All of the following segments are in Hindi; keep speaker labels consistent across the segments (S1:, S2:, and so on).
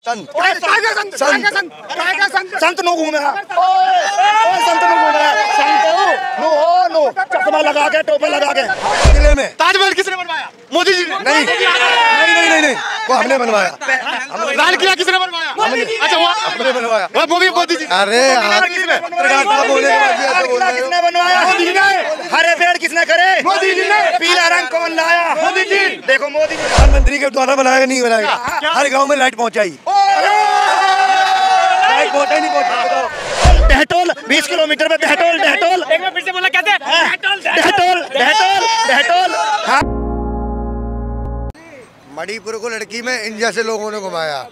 S1: संत नो घूमे संत नो घूमे नो चश्मा लगा के टोपी लगा के किले में
S2: ताजमहल किसने बनवाया? मोदी जी ने?
S1: नहीं वो हमने बनवाया।
S2: लाल किला किसने बनवाया? अच्छा वो
S1: हमने बनवाया।
S2: वो भी मोदी जी।
S1: अरे किसने बनवाया? मोदी ने। हरे पेड़ किसने करे? मोदी जी ने। पीला रंग कौन लाया? मोदी जी। देखो मोदी प्रधानमंत्री के द्वारा बनाया नहीं बनाएगा। हर गाँव में लाइट पहुँचाई। दहटोल 20 किलोमीटर में दहटोल
S2: एक बार फिर से बोला कहते हैं
S1: दहटोल।
S3: मणिपुर को लड़की में इन जैसे लोगों ने घुमाया,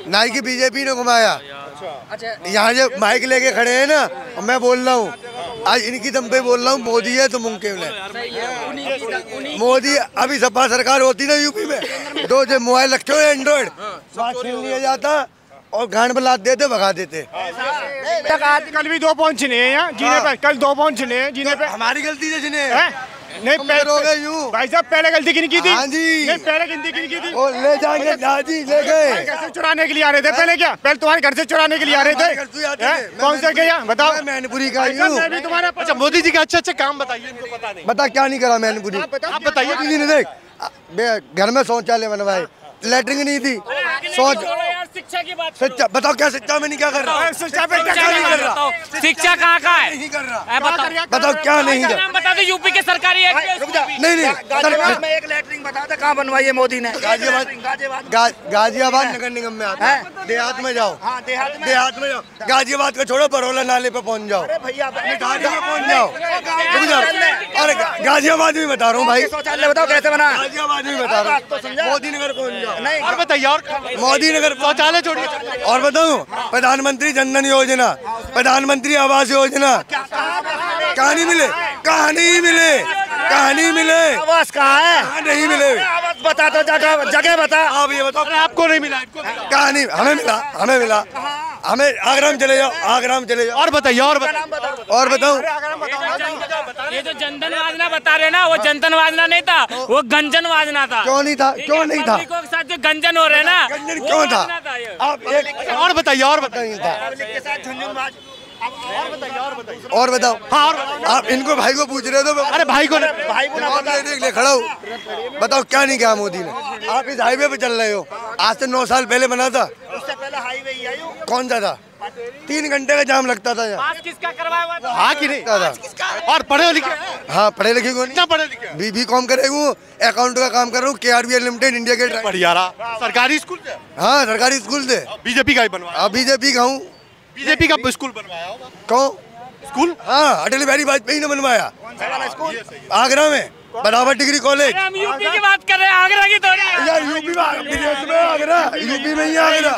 S3: ना कि बीजेपी ने घुमाया। यहाँ जो माइक लेके खड़े हैं ना, मैं बोल रहा हूँ, आज इनकी दम पे बोल रहा हूँ, मोदी है तो मुमकिन है। मोदी अभी सपा सरकार होती ना यूपी में, दो जो मोबाइल रखे हुए एंड्रॉइड छीन लिया जाता और गांड में लाद देते, भगा देते।
S2: कल भी 2 पॉइंट छिने हैं यहाँ जीने पे, कल 2 पॉइंट छिने हैं जीने पे।
S3: हमारी गलती से छिने
S2: नहीं भाई साहब, पहले गलती किन की थी?
S3: हाँ जी,
S2: नहीं पहले गलती किन की थी?
S3: और ले जाएंगे दादी ले गए।
S2: घर से चुराने के लिए आ रहे थे पहले, क्या पहले तुम्हारे घर से चुराने के लिए आ रहे थे? कौन से गया बताओ?
S3: मैनपुरी का
S2: मैं भी तुम्हारा। अच्छा मोदी जी के अच्छे काम बताइए, इनको पता नहीं।
S3: बता क्या नहीं करा मैनपुरी?
S2: आप बताइए।
S3: मोदी जी ने देख घर में शौचालय बनवाए, लैट्रिन नहीं थी, शौच।
S4: शिक्षा की बात
S3: शिक्षा बताओ, क्या शिक्षा में नहीं क्या कर रहा?
S2: शिक्षा पे क्या नहीं कर रहा?
S4: शिक्षा कहाँ का है?
S3: नहीं कर रहा।
S4: बताओ
S3: क्या नहीं कर?
S4: नाम बता दो यूपी के सरकारी
S3: नहीं
S1: गाजियाबाद में एक लैटरिन बता दे कहाँ बनवाई है मोदी ने?
S3: गाजियाबाद नगर निगम में आता है। देहात में जाओ, देहात में जाओ, गाजियाबाद को छोड़ो, बरौला नाले पे पहुंच जाओ,
S1: भैया
S3: पहुंच जाओ। अरे गाजियाबाद में बता रहा हूँ भाई,
S1: शौचालय बताओ कैसे बना?
S3: गाजियाबाद में बता रहा हूँ, मोदी नगर पहुंच जाओ।
S1: नहीं
S2: और बताइए, और
S3: मोदी नगर
S2: शौचालय छोड़िए।
S3: और बताऊं, प्रधानमंत्री जनधन योजना, प्रधानमंत्री आवास योजना, कहानी मिले
S1: आवास कहाँ है?
S3: नहीं मिले।
S1: बता तो जगह बता।
S3: आप ये बताओ,
S2: आपको नहीं मिला?
S3: कहानी हमें मिला। हमें आगरा में चले जाओ,
S2: और बताइए, और
S3: बताऊं,
S4: ये जो जनधन योजना बता रहे ना, वो जनधन योजना नहीं था, वो गंजन योजना था।
S3: क्यों नहीं था?
S4: के साथ जो गंजन हो रहे हैं ना,
S3: गंजन क्यों था? आप एक
S2: और बताइए,
S3: और बताओ।
S2: हाँ, और
S3: आप इनको भाई को पूछ रहे हो तो
S2: अरे भाई को
S3: ले खड़ा हूँ। बताओ क्या नहीं किया मोदी ने? आप इस हाईवे पे चल रहे हो, आज से 9 साल पहले बना था।
S1: उससे पहले हाईवे ही आयु
S3: कौन सा था? 3 घंटे का जाम लगता था यहाँ।
S4: पास किसका करवाया हुआ था?
S2: हाँ कि नहीं? और पढ़े लिखे?
S3: हाँ पढ़े लिखे को नहीं,
S2: पढ़े लिखे
S3: बीकॉम करे हूँ, अकाउंट का काम कर रहा हूँ, KRBL लिमिटेड इंडिया के।
S2: बढ़िया रहा। सरकारी स्कूल थे?
S3: हाँ सरकारी स्कूल थे।
S2: बीजेपी का ही बनवाया?
S3: बीजेपी का हूँ।
S2: बीजेपी का स्कूल बनवाया होगा?
S3: कौन
S2: स्कूल?
S3: हाँ अटल बिहारी वाजपेयी ने बनवाया, आगरा में बराबर डिग्री कॉलेज।
S4: हम यूपी की बात कर रहे हैं, आगरा की थोड़ी।
S3: यार यूपी में, विदेश में आगरा, यूपी में ही आगरा,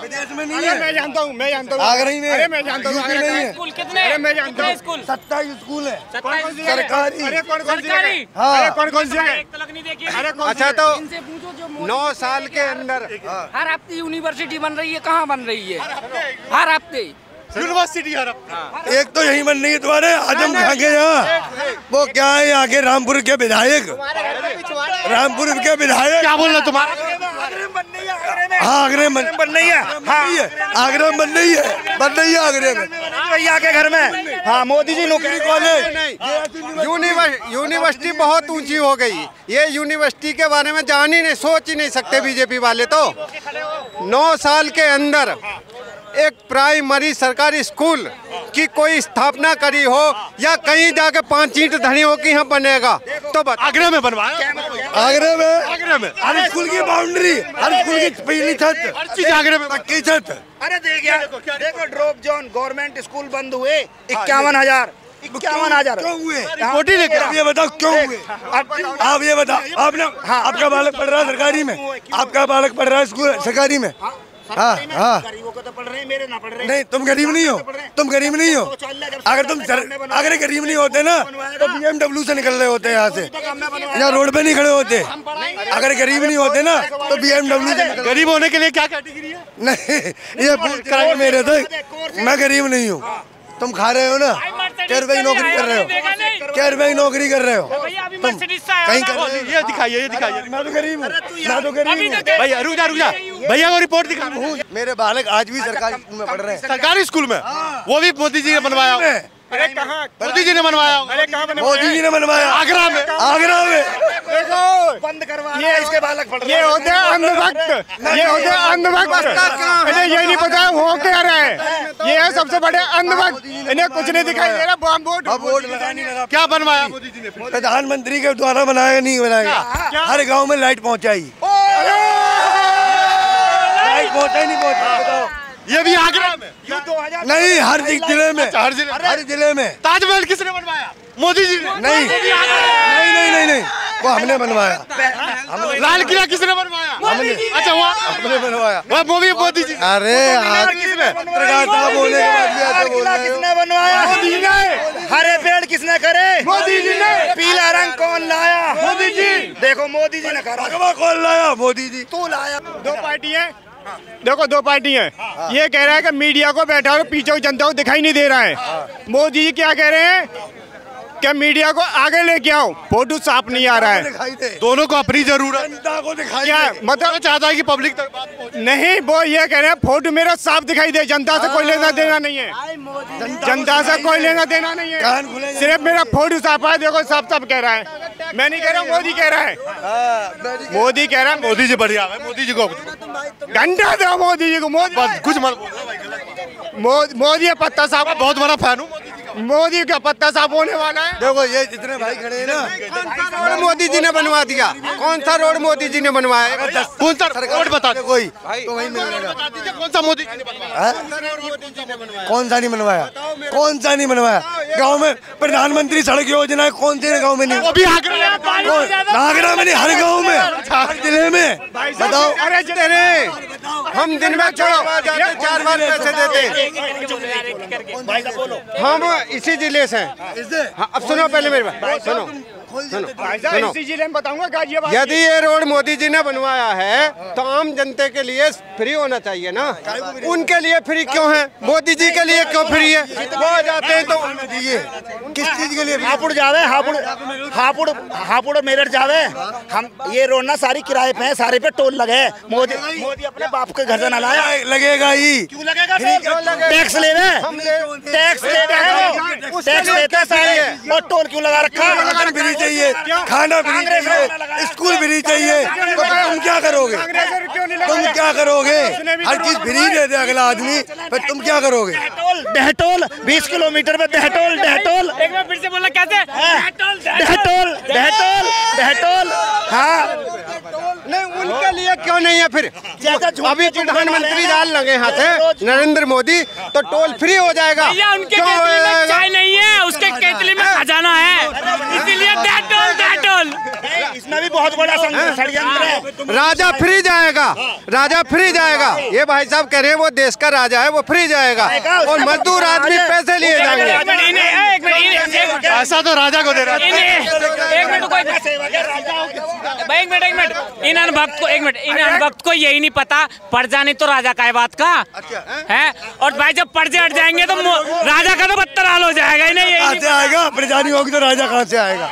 S3: विदेश में नहीं है।
S2: मैं जानता हूँ
S3: आगरा ही में।
S2: अरे मैं जानता हूँ,
S3: यूपी नहीं है।
S4: स्कूल कितने?
S2: अरे मैं जानता हूँ,
S3: 27 स्कूल है
S4: सरकारी।
S2: अरे कौन
S4: सरकारी?
S3: हाँ
S2: कौन सी है?
S4: एक तलक नहीं देखी।
S2: अच्छा तो
S5: इनसे पूछो जो
S2: 9 साल के अंदर
S5: हर हफ्ते यूनिवर्सिटी बन रही है, कहाँ बन रही है? हर हफ्ते
S2: यूनिवर्सिटी
S3: एक तो यही बन रही है तुम्हारे आजम खां के यहाँ। वो क्या है यहाँ के रामपुर के विधायक,
S2: क्या बोल रहे तुम्हारा?
S3: हाँ आगरे में बन रही है, आगरा में बन रही है आगरे में,
S1: भैया के घर में। हाँ मोदी जी नौकरी
S3: कॉलेज।
S6: यूनिवर्सिटी बहुत ऊंची हो गई। ये यूनिवर्सिटी के बारे में जान ही नहीं, सोच ही नहीं सकते बीजेपी वाले तो। 9 साल के अंदर एक प्राइमरी सरकारी स्कूल की कोई स्थापना करी हो या कहीं जाके 5 ईंट धनी हो कि यहाँ बनेगा तो बता।
S2: आगरा में बनवाया?
S3: आगरे में हर स्कूल की बाउंड्री, हर स्कूल की पहली छत,
S2: हर चीज आगरे में,
S3: पक्की छत।
S1: अरे देखो ड्रॉप जोन गवर्नमेंट स्कूल बंद हुए 51,000
S3: क्यों हुए?
S2: कोटी लेकर
S3: ये बताओ क्यों हुए? आप ये बताओ, आपने आपका बालक पढ़ रहा है सरकारी में, आपका बालक पढ़ रहा है स्कूल सरकारी में। हाँ
S1: गरीबों को तो पढ़ रहे हैं, मेरे ना पढ़ रहे हैं।
S3: नहीं तुम गरीब नहीं हो, अगर तुम गरीब नहीं होते ना तो BMW से निकल रहे होते यहाँ से, या रोड पे नहीं खड़े होते। अगर गरीब नहीं होते ना तो BMW से।
S2: गरीब होने के लिए क्या कैटेगरी है?
S3: नहीं ये पूछ कराएंगे मेरे तो, मैं गरीब नहीं हूँ, तुम खा रहे हो ना। क्या रुपए की नौकरी कर रहे हो? क्या रुपए की नौकरी कर रहे हो तुम? कहीं कर रहे हो?
S2: ये दिखाइए, ये दिखाइए।
S3: मैं तो गरीब हूँ, मैं तो गरीब हूँ।
S2: भैया रुक जा, रुक जा। भैया को रिपोर्ट दिखा।
S3: मेरे बालक आज भी सरकारी स्कूल में पढ़ रहे हैं।
S2: सरकारी स्कूल में? वो भी मोदी जी ने बनवाया। अरे कहाँ? मोदी जी ने बनवाया। अरे कहाँ बनवाया?
S3: मोदी जी ने बनवाया।
S2: आगरा में।
S3: आगरा में।
S2: देखो
S1: बंद करवा ये इसके बालक पढ़ रहे
S2: ये होते हैं अंधभक्त, ये होते हैं अंधभक्त। इन्हें ये नहीं पता है वो क्या रहा है। ये है सबसे बड़े अंधभक्त। इन्हें कुछ नहीं दिखाई दे रहा।
S3: वोट लगा नहीं लगा।
S2: क्या बनवाया मोदी जी ने?
S3: प्रधानमंत्री के द्वारा बनाया नहीं बनाया। हर गांव में लाइट पहुंचाई। लाइट पहुंचाई नहीं पहुंचाई बताओ।
S2: ये भी आगरा में?
S3: नहीं, हर जिले में। हर जिले में।
S2: ताजमहल किसने बनवाया? मोदी जी ने?
S3: नहीं नहीं नहीं नहीं, वो हमने बनवाया।
S2: लाल किला किसने बनवाया? अच्छा वो
S3: हमने बनवाया।
S2: वो भी मोदी जी।
S3: अरे पत्रकार साहब बोलने के बाद भी ऐसे बोल रहे हो।
S1: किसने बनवाया?
S2: मोदी ने।
S1: हरे पेड़ किसने करे?
S2: मोदी जी ने।
S1: पीला रंग कौन लाया?
S2: मोदी जी।
S1: देखो मोदी जी ने करा।
S3: भगवा कौन लाया? मोदी जी।
S1: तू लाया।
S2: दो पार्टी है, देखो दो पार्टी है। ये कह रहा है कि मीडिया को बैठा हो, पीछे की जनता को दिखाई नहीं दे रहा है। मोदी जी क्या कह रहे हैं कि मीडिया को आगे लेके आओ, फोटो साफ नहीं आ रहा है।
S3: दिखाई दे।
S2: दोनों को अपनी जरूरत।
S3: जनता को दिखाई
S2: क्या
S3: दे।
S2: मतलब चाहता है कि पब्लिक तक बात पहुंचे। नहीं, वो ये कह रहे हैं फोटो मेरा साफ दिखाई दे, जनता से कोई लेना देना नहीं है। जनता से कोई लेना देना नहीं
S3: कान
S2: है,
S3: खुले।
S2: सिर्फ मेरा फोटो साफ है। देखो साफ साफ कह रहा है। मैं नहीं कह रहा हूँ, मोदी कह रहा है। मोदी कह रहा है। मोदी जी बढ़िया है। मोदी जी को घंटा दो मोदी जी को। मोदी कुछ मत। मोदी पत्ता साहब बहुत बड़ा फैन हूँ। मोदी का पत्ता साफ होने वाला है।
S3: देखो ये जितने भाई खड़े हैं ना,
S6: रोड मोदी जी ने बनवा दिया। कौन सा रोड मोदी जी ने बनवाया?
S2: कौन सा रोड बता दो?
S3: कोई तो वही मिलेगा।
S2: कौन सा मोदी जी ने बनवाया?
S3: कौन सा नहीं बनवाया? कौन सा नहीं बनवाया? गांव में प्रधानमंत्री सड़क योजना है, कौन से गांव में नहीं?
S2: वो भी आगरा में।
S3: आगरा में नहीं, हर गांव में, हर जिले में। बताओ।
S6: अरे तेरे हम दिन में 4 बार पैसे देते। हम इसी जिले से। हाँ, अब सुनो पहले मेरी बात सुनो।
S2: इसी जिले में बताऊंगा गाजियाबाद।
S6: यदि ये रोड मोदी जी ने बनवाया है तो आम जनता के लिए फ्री होना चाहिए ना। उनके लिए फ्री क्यों है? मोदी जी के लिए क्यों फ्री है? वो आ जाते हैं तो
S3: किस चीज के लिए?
S1: हापुड़ जावे, हापुड़ मेरठ जावे। हम ये रोड ना सारी किराए पे है, सारे पे टोल लगे। मोदी अपने बाप के घर से ना लाया।
S3: लगेगा ही।
S1: क्यों लगेगा? टैक्स ले रहे, टैक्स लेते हैं, टैक्स लेते हैं सारे। और टोल क्यों लगा रखा?
S3: फ्री चाहिए, खाना फ्री चाहिए, स्कूल फ्री चाहिए, तो तुम क्या करोगे? तुम क्या करोगे? हर चीज फ्री दे दे अगला आदमी, फिर तुम क्या करोगे?
S1: दहटोल 20 किलोमीटर पे दहटोल।
S4: एक बार फिर से बोलना कैसे?
S1: दहटोल। हाँ
S6: नहीं, उनके लिए क्यों नहीं है फिर? अभी प्रधानमंत्री डाल लगे हाथ है नरेंद्र मोदी, तो टोल फ्री हो जाएगा।
S4: भैया उनके केतली में चाय नहीं है, उसके केतली में खजाना है, इसीलिए दहटोल।
S1: इसमें भी बहुत बड़ा षड्यंत्र है।
S6: राजा फ्री जाएगा, राजा फ्री जाएगा। ये भाई साहब कह रहे हैं वो देश का राजा है, वो फ्री जाएगा और मजदूर आदमी पैसे लिए जाएंगे।
S2: ऐसा तो राजा को दे रहा है।
S4: एक मिनट इन अनुभक्त को यही नहीं पता, प्रजा नहीं तो राजा का है बात का है। और भाई जब प्रजे हट जाएंगे तो राजा का तो बदतर हाल हो जाएगा।
S3: कहाँ से आएगा? प्रजा नहीं होगी तो राजा कहाँ से आएगा?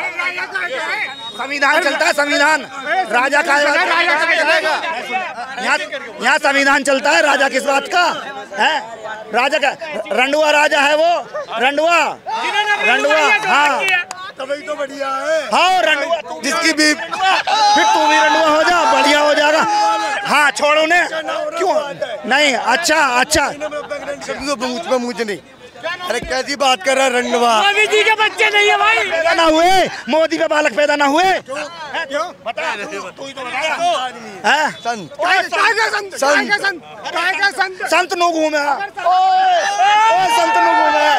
S1: संविधान चलता है, संविधान। राजा का यहाँ संविधान चलता है, राजा किस बात का है? राजा का रंडुआ राजा है वो, रंडुआ। हाँ
S3: तभी तो बढ़िया है।
S1: हाँ रंडुआ
S3: जिसकी भी
S1: फिर तू भी रंडुआ हो जा, बढ़िया हो जाएगा। हाँ छोड़ो ने क्यों नहीं? अच्छा
S3: मुझ नहीं। अरे कैसी बात कर रहा है रंडवा?
S4: मोदी जी के बच्चे नहीं है भाई।
S1: पैदा ना हुए, मोदी पे बालक पैदा ना हुए। संत नो घूमे, संत नो घूमे,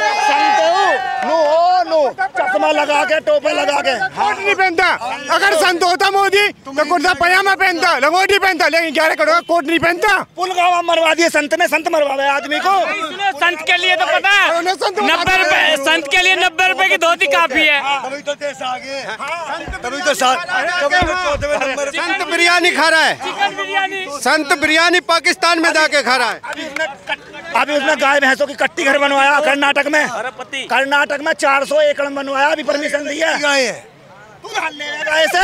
S1: नो चश्मा लगा के, टोपे लगा के।
S2: कोट नहीं पहनता। अगर संत होता मोदी तो कुर्ता पजामा पहनता, लंगोटी पहनता, लेकिन 11 करोड़ का कोट नहीं पहनता।
S1: पुलगावा मरवा दिए संत ने, संत मरवावे आदमी को।
S4: संत के लिए तो पता है 90 रुपए, संत के लिए 90 रुपए की धोती काफी है।
S3: तभी तो देश आगे, तभी तो संत
S6: बिरयानी खा रहा है।
S4: चिकन बिरयानी
S6: संत बिरयानी पाकिस्तान में जाके खा रहा है।
S1: अभी उसने गाय भैंसों की कट्टी घर बनवाया कर्नाटक में। कर्नाटक में 400 एकड़ बनवाया, अभी परमिशन दी है।
S3: गाय है
S1: तू गाय से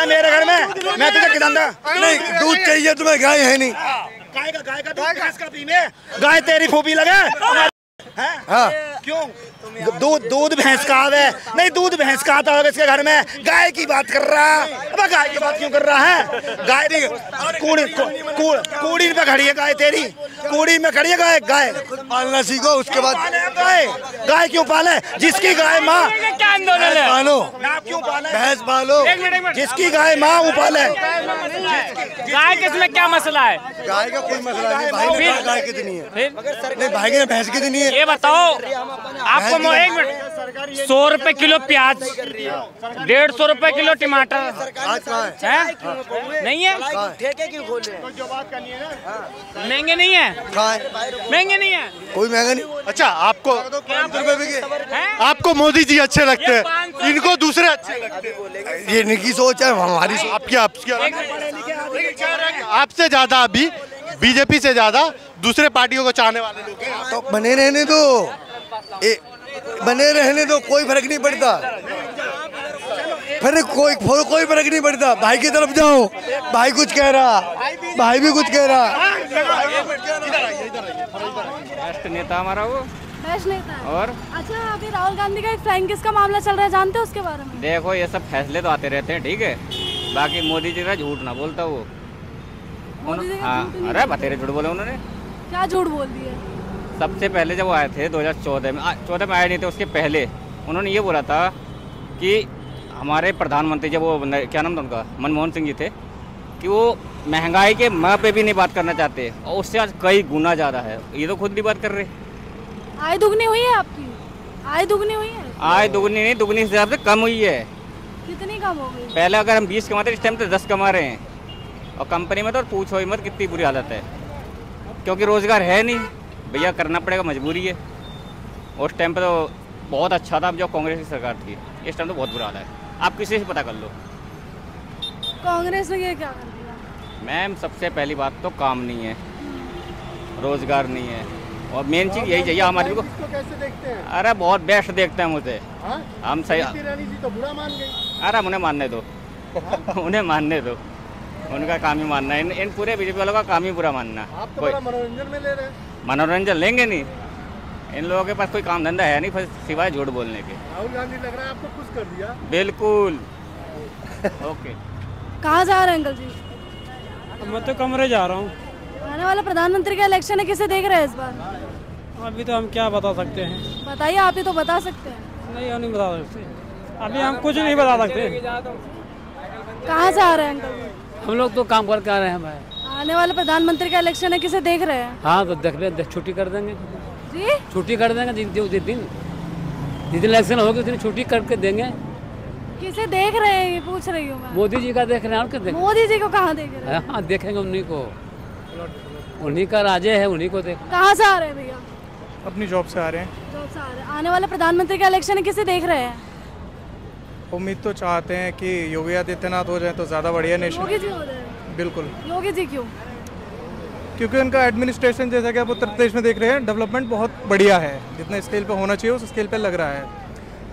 S1: मेरे घर में मैं तुझे किसान
S3: नहीं, दूध चाहिए तुम्हें, गाय है नहीं।
S1: गाय का दूध भैंस का पीने, गाय तेरी फूफी लगे।
S3: हाँ
S1: क्यों? दूध भैंस का आवे नहीं, दूध भैंस का आता होगा इसके घर में। गाय की बात कर रहा है, अब गाय की बात क्यों कर रहा है? गाय कूड़ी पे खड़ी है गाय तेरी, कूड़ी में खड़ी है गाय। गाय
S3: पालना सीखो, उसके बाद
S1: गाय क्यों पाले? जिसकी गाय माँ
S4: क्या आंदोलन है?
S3: पालो,
S1: क्यों पाले?
S3: भैंस पालो,
S1: जिसकी गाय माँ वो पाले।
S4: गाय किसमें क्या मसला है?
S3: गाय का कोई मसला नहीं। भाई ने गाय कितनी है? नहीं, भाई ने भैंस कितनी है?
S4: ये बताओ आपको, एक मिनट, 100 रुपए किलो प्याज, 150 रुपए किलो टमाटर
S3: आज कहाँ है?
S4: नहीं है? महंगे नहीं है? महंगे नहीं है?
S3: कोई महंगा नहीं।
S2: अच्छा, आपको
S3: 500 रुपए बिके।
S2: आपको मोदी जी अच्छे लगते हैं, इनको दूसरे अच्छे लगते हैं।
S3: ये इनकी सोच है, हमारी सोच।
S2: आपकी आपसे ज्यादा अभी बीजेपी से ज्यादा दूसरे पार्टियों को चाहने वाले लोग हैं।
S3: तो बने रहने दो, बने रहने दो, कोई फर्क नहीं पड़ता। फिर कोई फर्क नहीं पड़ता। भाई की तरफ जाओ, भाई कुछ कह रहा, भाई भी कुछ कह रहा।
S4: राष्ट्र नेता हमारा वो
S7: राष्ट्र नेता है।
S4: और
S7: अच्छा, अभी राहुल गांधी का एक फ्लाइंग किस का मामला चल रहा है, जानते हो उसके बारे में?
S4: देखो, ये सब फैसले तो आते रहते हैं, ठीक है। बाकी मोदी जी का झूठ ना बोलता वो। हाँ, अरे बतेरे झूठ बोले उन्होंने।
S7: क्या झूठ बोल दिया?
S4: सबसे पहले जब वो आए थे 2014 में, 14 में आए नहीं थे, उसके पहले उन्होंने ये बोला था कि हमारे प्रधानमंत्री, जब वो क्या नाम था उनका, मनमोहन सिंह जी थे, कि वो महंगाई के माँ पे भी नहीं बात करना चाहते, और उससे आज कई गुना ज़्यादा है। ये तो खुद नहीं बात कर रहे।
S7: आय दुगनी हुई है आपकी? आय दुगनी हुई है?
S4: आय दुगनी नहीं, दुगनी हिसाब से कम हुई है।
S7: कितनी कम हो गई?
S4: पहले अगर हम 20 कमाते, इस टाइम तो 10 कमा रहे हैं। और कंपनी में तो पूछो ही मत कितनी बुरी हालत है, क्योंकि रोज़गार है नहीं भैया, करना पड़ेगा, मजबूरी है। उस टाइम पे तो बहुत अच्छा था, जो कांग्रेस की सरकार थी। इस टाइम तो बहुत बुरा हाल है, आप किसी से पता कर लो।
S7: कांग्रेस ने ये क्या कर दिया?
S4: मैम, सबसे पहली बात तो काम नहीं है, रोज़गार नहीं है, और मेन चीज़ यही चाहिए हमारे को।
S6: कैसे देखते हैं?
S4: अरे बहुत बेस्ट देखते हैं मुझे। हम सही,
S6: तो बुरा मान गई।
S4: अरे उन्हें मानने दो उन्हें मानने दो, उनका काम ही मानना है। इन पूरे बीजेपी वालों का काम ही बुरा मानना।
S6: आप तो बड़ा मनोरंजन में ले रहे हैं।
S4: मनोरंजन लेंगे नहीं, इन लोगों के पास कोई काम धंधा है नहीं सिवाय झूठ बोलने के।
S6: राहुल गांधी लग रहा है आपको खुश कर दिया।
S4: बिल्कुल। ओके।
S7: कहाँ जा रहे हैं अंकल जी?
S8: मैं तो कमरे जा रहा हूँ।
S7: आने वाला प्रधानमंत्री का इलेक्शन है, किसे देख रहे हैं इस बार?
S8: अभी तो हम क्या बता सकते हैं?
S7: बताइए, आप ही तो बता सकते हैं।
S8: नहीं, हम नहीं बता सकते, अभी हम कुछ नहीं बता सकते।
S7: कहाँ से आ रहे हैं अंकल जी?
S8: हम लोग तो काम करके आ रहे हैं भाई।
S7: आने वाले प्रधानमंत्री का इलेक्शन है, किसे देख रहे हैं?
S8: हाँ, तो देख ले, छुट्टी कर देंगे
S7: जी,
S8: छुट्टी कर देंगे। जिस दिन इलेक्शन होगी उस दिन छुट्टी करके देंगे।
S7: किसे देख रहे हैं ये पूछ रही हूँ मैं।
S8: मोदी जी का देख रहे हैं, और क्या देखें?
S7: मोदी जी को कहाँ देख रहे हैं?
S8: हाँ, देखेंगे उन्हीं को, उन्हीं का राजे है, उन्हीं को देख।
S7: कहाँ से आ रहे हैं भैया?
S9: अपनी जॉब से आ रहे हैं।
S7: जॉब से आ रहे हैं। आने वाले प्रधानमंत्री का इलेक्शन है, किसे देख रहे हैं?
S9: उम्मीद तो चाहते हैं कि योगी आदित्यनाथ हो जाए तो ज़्यादा बढ़िया नेशन।
S7: योगी जी हो रहे हैं?
S9: बिल्कुल।
S7: योगी जी क्यों?
S9: क्योंकि उनका एडमिनिस्ट्रेशन, जैसा कि आप उत्तर प्रदेश में देख रहे हैं, डेवलपमेंट बहुत बढ़िया है। जितना स्केल पे होना चाहिए उस स्केल पे लग रहा है।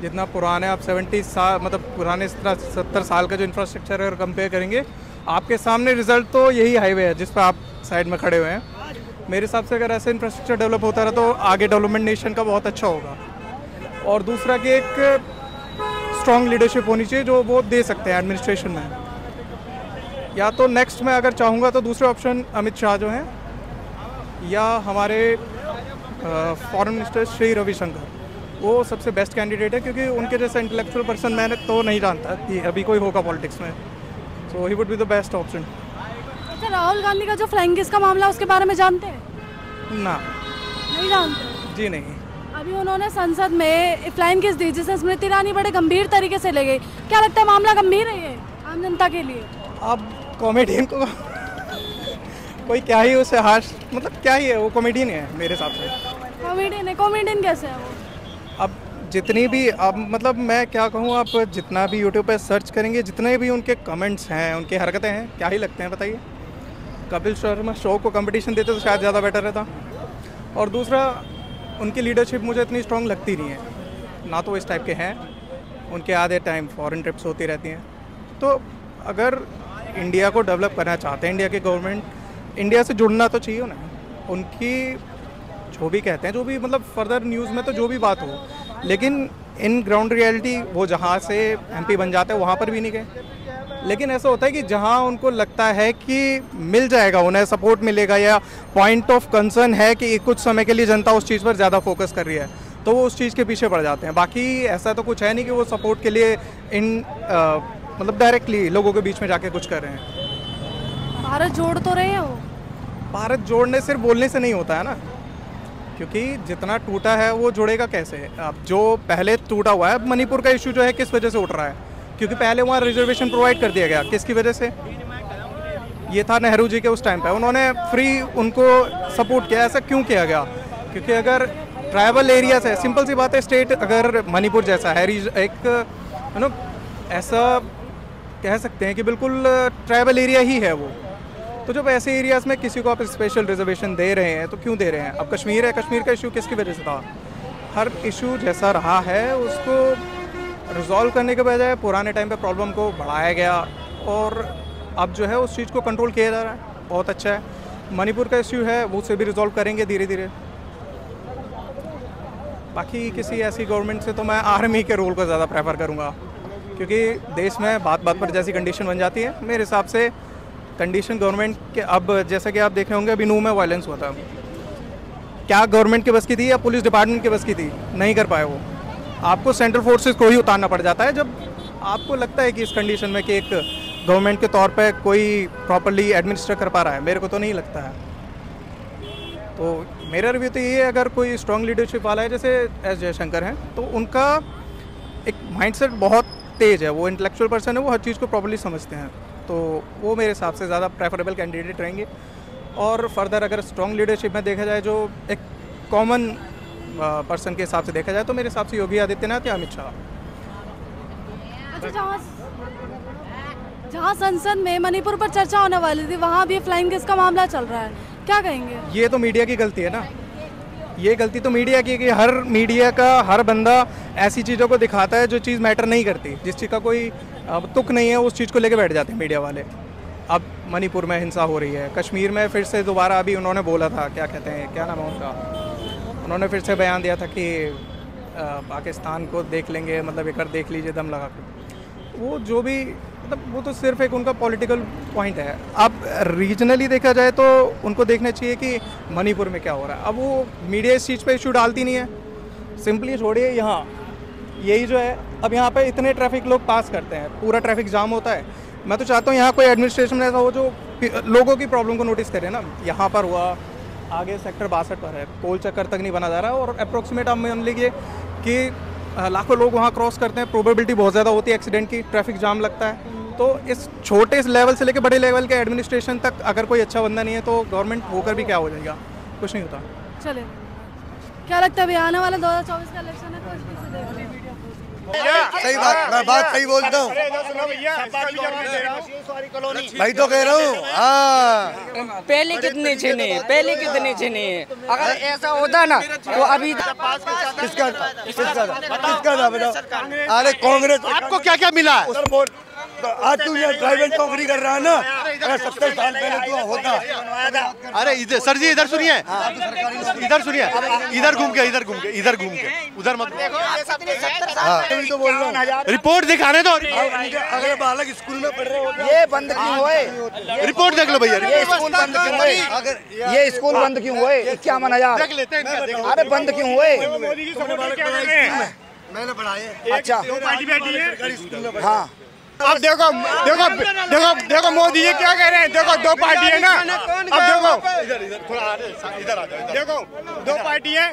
S9: जितना पुराने आप 70 साल, मतलब पुराने 70 साल का जो इंफ्रास्ट्रक्चर है, अगर कंपेयर करेंगे, आपके सामने रिजल्ट तो यही हाईवे है जिस पर आप साइड में खड़े हुए हैं। मेरे हिसाब से अगर ऐसे इंफ्रास्ट्रक्चर डेवलप होता रहा तो आगे डेवलपमेंट नेशन का बहुत अच्छा होगा। और दूसरा कि एक स्ट्रॉन्ग लीडरशिप होनी चाहिए जो वो दे सकते हैं एडमिनिस्ट्रेशन में। या तो नेक्स्ट में अगर चाहूँगा तो दूसरे ऑप्शन अमित शाह जो हैं, या हमारे फॉरेन मिनिस्टर श्री रविशंकर, वो सबसे बेस्ट कैंडिडेट है, क्योंकि उनके जैसा इंटेलेक्चुअल पर्सन मैंने तो नहीं जानता कि अभी कोई होगा पॉलिटिक्स में। So he would be the best option.
S7: अच्छा, राहुल गांधी का जो फ्लाइंग किस का मामला, उसके बारे में जानते हैं?
S9: ना,
S7: नहीं जानते?
S9: जी नहीं।
S7: अभी उन्होंने संसद में फ्लाइंग किस दी, जिसे स्मृति ईरानी बड़े गंभीर तरीके से ले गई। क्या लगता है, मामला गंभीर है ये आम जनता के लिए?
S9: अब कॉमेडियन को कोई क्या ही उसे हाश, मतलब क्या ही है, वो कॉमेडियन है मेरे हिसाब से।
S7: कॉमेडियन है? कॉमेडियन कैसे है वो?
S9: अब जितनी भी, अब मतलब मैं क्या कहूँ, आप जितना भी यूट्यूब पे सर्च करेंगे, जितने भी उनके कमेंट्स हैं, उनकी हरकतें हैं, क्या ही लगते हैं बताइए। कपिल शर्मा शो को कंपटीशन देते तो शायद ज़्यादा बेटर रहता। और दूसरा, उनकी लीडरशिप मुझे इतनी स्ट्रॉन्ग लगती नहीं है, ना तो वो इस टाइप के हैं। उनके आधे टाइम फॉरेन ट्रिप्स होती रहती हैं। तो अगर इंडिया को डेवलप करना चाहते हैं, इंडिया की गवर्नमेंट, इंडिया से जुड़ना तो चाहिए ना। उनकी जो भी कहते हैं, जो भी मतलब फर्दर न्यूज़ में तो जो भी बात हो, लेकिन इन ग्राउंड रियलिटी वो जहाँ से एमपी बन जाते हैं वहाँ पर भी नहीं गए। लेकिन ऐसा होता है कि जहाँ उनको लगता है कि मिल जाएगा, उन्हें सपोर्ट मिलेगा या पॉइंट ऑफ कंसर्न है कि कुछ समय के लिए जनता उस चीज़ पर ज़्यादा फोकस कर रही है, तो वो उस चीज़ के पीछे पड़ जाते हैं। बाकी ऐसा तो कुछ है नहीं कि वो सपोर्ट के लिए मतलब डायरेक्टली लोगों के बीच में जाके कुछ कर रहे हैं।
S7: भारत जोड़ तो रहे हैं वो।
S9: भारत जोड़ने सिर्फ बोलने से नहीं होता है ना, क्योंकि जितना टूटा है वो जुड़ेगा कैसे। अब जो पहले टूटा हुआ है, मणिपुर का इशू जो है किस वजह से उठ रहा है, क्योंकि पहले वहाँ रिजर्वेशन प्रोवाइड कर दिया गया। किसकी वजह से? ये था नेहरू जी के उस टाइम पे, उन्होंने फ्री उनको सपोर्ट किया। ऐसा क्यों किया गया? क्योंकि अगर ट्राइबल एरियाज है, सिंपल सी बात है, स्टेट अगर मणिपुर जैसा है, एक ऐसा कह सकते हैं कि बिल्कुल ट्राइबल एरिया ही है वो, तो जब ऐसे एरियाज़ में किसी को आप स्पेशल रिजर्वेशन दे रहे हैं तो क्यों दे रहे हैं? अब कश्मीर है, कश्मीर का इशू किसकी वजह से था? हर इशू जैसा रहा है उसको रिजॉल्व करने के बजाय पुराने टाइम पे प्रॉब्लम को बढ़ाया गया, और अब जो है उस चीज़ को कंट्रोल किया जा रहा है। बहुत अच्छा है। मणिपुर का इशू है, वो उसे भी रिजॉल्व करेंगे धीरे धीरे। बाकी किसी ऐसी गवर्नमेंट से तो मैं आर्मी के रोल को ज़्यादा प्रेफर करूँगा, क्योंकि देश में बात बात पर जैसी कंडीशन बन जाती है, मेरे हिसाब से कंडीशन गवर्नमेंट के, अब जैसा कि आप देख रहे होंगे अभी नूह में वायलेंस हुआ था, क्या गवर्नमेंट के बस की थी या पुलिस डिपार्टमेंट के बस की थी? नहीं कर पाए वो। आपको सेंट्रल फोर्सेस को ही उतारना पड़ जाता है जब आपको लगता है कि इस कंडीशन में कि एक गवर्नमेंट के तौर पे कोई प्रॉपर्ली एडमिनिस्टर कर पा रहा है। मेरे को तो नहीं लगता है। तो मेरा रिव्यू तो ये है, अगर कोई स्ट्रॉन्ग लीडरशिप वाला है जैसे एस जयशंकर हैं, तो उनका एक माइंडसेट बहुत तेज है, वो इंटेलेक्चुअल पर्सन है, वो हर चीज़ को प्रॉपर्ली समझते हैं, तो वो मेरे हिसाब से ज़्यादा प्रेफरेबल कैंडिडेट रहेंगे। और फर्दर अगर स्ट्रॉन्ग लीडरशिप में देखा जाए, जो एक कॉमन पर्सन के हिसाब से देखा जाए, तो मेरे हिसाब से योगी आदित्यनाथ या अमित शाह।
S7: अच्छा, जहाँ संसद में मणिपुर पर चर्चा होने वाली थी, वहाँ भी फ्लाइंग किस का मामला चल रहा है, क्या कहेंगे? ये
S9: तो मीडिया की गलती है ना। ये गलती तो मीडिया की, कि हर मीडिया का हर बंदा ऐसी चीज़ों को दिखाता है जो चीज़ मैटर नहीं करती, जिस चीज़ का कोई तुक नहीं है, उस चीज़ को लेके बैठ जाते हैं मीडिया वाले। अब मणिपुर में हिंसा हो रही है, कश्मीर में फिर से दोबारा अभी उन्होंने बोला था, क्या कहते हैं, क्या नाम है उनका, उन्होंने फिर से बयान दिया था कि पाकिस्तान को देख लेंगे, मतलब एक बार देख लीजिए दम लगा के। वो जो भी, मतलब वो तो सिर्फ एक उनका पॉलिटिकल पॉइंट है। अब रीजनली देखा जाए तो उनको देखना चाहिए कि मणिपुर में क्या हो रहा है। अब वो मीडिया इस चीज़ पे इशू डालती नहीं है, सिंपली छोड़िए यहाँ यही जो है, अब यहाँ पे इतने ट्रैफिक लोग पास करते हैं, पूरा ट्रैफिक जाम होता है। मैं तो चाहता हूँ यहाँ कोई एडमिनिस्ट्रेशन ऐसा हो जो लोगों की प्रॉब्लम को नोटिस करे ना। यहाँ पर हुआ, आगे सेक्टर 62 पर है, कोल चक्कर तक नहीं बना जा रहा, और अप्रोक्सीमेट आप मान लीजिए कि लाखों लोग वहाँ क्रॉस करते हैं, प्रोबेबिलिटी बहुत ज़्यादा होती है एक्सीडेंट की, ट्रैफिक जाम लगता है। तो इस छोटे लेवल से लेकर बड़े लेवल के एडमिनिस्ट्रेशन तक अगर कोई अच्छा बंदा नहीं है तो गवर्नमेंट होकर भी क्या हो जाएगा, कुछ नहीं होता।
S7: चले, क्या लगता है अभी आने वाला 2024 का इलेक्शन है, तो इसको देख लें।
S3: सही बात, मैं बात सही बोलता हूँ भाई, तो कह रहा हूँ। हाँ,
S5: पहले कितने छेने, पहले कितने छेने, अगर ऐसा होता ना तो अभी
S3: किसका था बताओ? अरे कांग्रेस,
S2: आपको क्या क्या मिला?
S3: आज तू ये ड्राइवर नौकरी कर रहा है ना, अगर 70 साल पहले तू होता।
S2: अरे इधर सर जी, इधर सुनिए, इधर सुनिए, इधर घूम के, इधर घूम के, इधर घूम के, उधर मत।
S3: तो बोल रहा हूँ,
S2: रिपोर्ट दिखाने दो।
S3: अगर बालक स्कूल में पढ़ रहे होते,
S5: ये बंद क्यों हुए?
S2: रिपोर्ट देख लो भैया,
S5: ये स्कूल बंद क्यों हुए? ये स्कूल बंद क्यों हुए? 51,000।
S2: देख लेते हैं।
S5: अरे बंद क्यों हुए?
S3: मैंने पढ़ाए।
S5: अच्छा, हाँ,
S2: अब देखो देखो देखो देखो मोदी जी क्या कह रहे हैं। देखो दो पार्टी है ना, अब देखो इधर थोड़ा इधर आ जाओ, देखो दो पार्टी है।